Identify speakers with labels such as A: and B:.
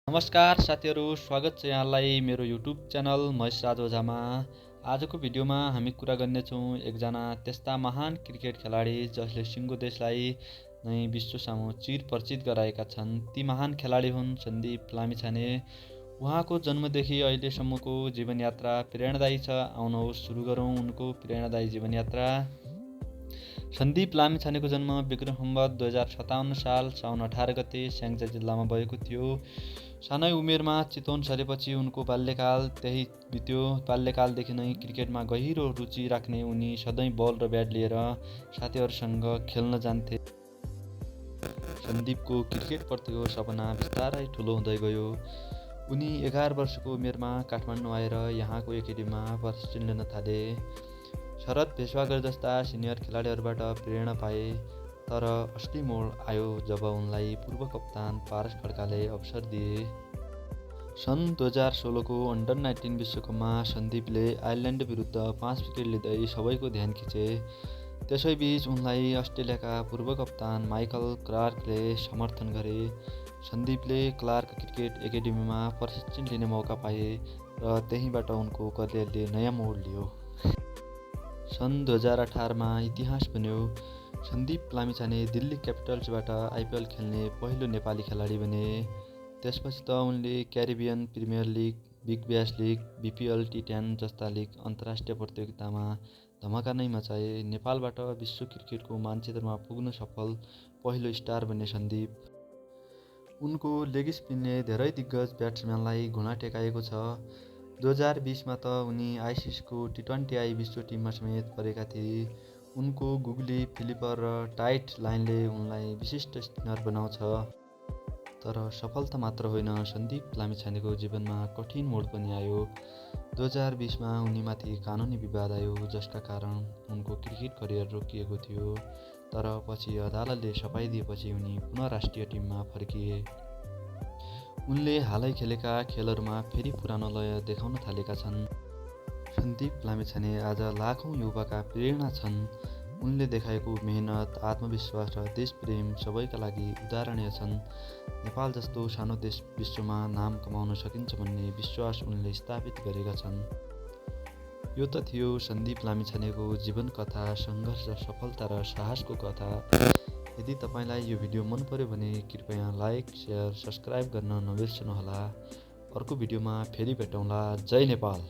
A: नमस्कार साथीहरू, स्वागत छ यहाँलाई मेरो युट्युब च्यानल महेश राज ओझामा। आजको भिडियोमा हामी कुरा गर्नेछौँ एकजना त्यस्ता महान क्रिकेट खेलाडी जसले सिङ्गो देशलाई नै विश्वसामु चिरपरिचित गराएका छन्। ती महान खेलाडी हुन् सन्दीप लामिछाने। उहाँको जन्मदेखि अहिलेसम्मको जीवनयात्रा प्रेरणादायी छ। आउनुहोस् सुरु गरौँ उनको प्रेरणादायी जीवनयात्रा। सन्दीप लामिछानेको जन्म विक्रम सम्वत 2057 साल साउन 18 गते स्याङ्जा जिल्लामा भएको थियो। सानै उमेरमा चितवन सरेपछि उनको बाल्यकाल त्यही बित्यो। बाल्यकालदेखि नै क्रिकेटमा गहिरो रुचि राख्ने उनी सधैँ बल र ब्याट लिएर साथीहरूसँग खेल्न जान्थे। सन्दीपको क्रिकेटप्रतिको सपना बिस्तारै ठुलो हुँदै गयो। उनी 11 वर्षको उमेरमा काठमाडौँ आएर यहाँको एकाडेमीमा प्रशिक्षण लिन थाले। शरद भेषवागर जस्ता सिनियर खेलाडीहरूबाट प्रेरणा पाए, तर असली मोड आयो जब उनलाई पूर्व कप्तान पारस खड्काले अवसर दिए। सन् 2016 को अन्डर-19 विश्वकपमा सन्दीपले आयरल्यान्ड विरुद्ध 5 विकेट लिँदै सबैको ध्यान खिचे। त्यसैबीच उनलाई अस्ट्रेलियाका पूर्व कप्तान माइकल क्लार्कले समर्थन गरे। सन्दीपले क्लार्क क्रिकेट एकाडेमीमा प्रशिक्षण लिने मौका पाए र त्यहीँबाट उनको करियरले नयाँ मोड लियो। सन् 2018 मा इतिहास बन्यो। सन्दीप लामिछाने दिल्ली क्यापिटल्सबाट आइपिएल खेल्ने पहिलो नेपाली खेलाडी बने। त्यसपछि त उनले Caribbean premier league, big bash league, BPL T10 जस्ता लिग अन्तर्राष्ट्रिय प्रतियोगितामा धमाका नै मचाए। नेपालबाट विश्व क्रिकेटको मानचित्रमा पुग्न सफल पहिलो स्टार बने सन्दीप। उनको लेग स्पिनले धेरै दिग्गज ब्याट्सम्यानलाई घुँडा टेकाएको छ। 2020 मा त उनी आइसिसीको टी20 विश्व टिममा समेत परेका थिए। उनको गुगली, फ्लिपर र टाइट लाइनले उनलाई विशिष्ट स्पिनर बनाउँछ। तर सफलता मात्र होइन, सन्दीप लामिछानेको जीवनमा कठिन मोड पनि आयो। 2020 मा उनीमाथि कानुनी विवाद आयो, जसका कारण उनको क्रिकेट करियर रोकिएको थियो। तर पछि अदालतले सफाई दिएपछि उनी पुनः राष्ट्रिय टिममा फर्किए। उनले हालै खेलेका खेलहरूमा फेरि पुरानो लय देखाउन थालेका छन्। सन्दीप लामिछाने आज लाखौँ युवाका प्रेरणा छन्। उनले देखाएको मेहनत, आत्मविश्वास र देशप्रेम सबैका लागि उदाहरणीय छन्। नेपाल जस्तो सानो देश विश्वमा नाम कमाउन सकिन्छ भन्ने विश्वास उनले स्थापित गरेका छन्। यो त थियो सन्दीप लामिछानेको जीवन कथा, सङ्घर्ष, सफलता र साहसको कथा। यदि तपाईँलाई यो भिडियो मन पर्यो भने कृपया लाइक, सेयर, सब्सक्राइब गर्न नबिर्सनुहोला। अर्को भिडियोमा फेरि भेटौँला। जय नेपाल।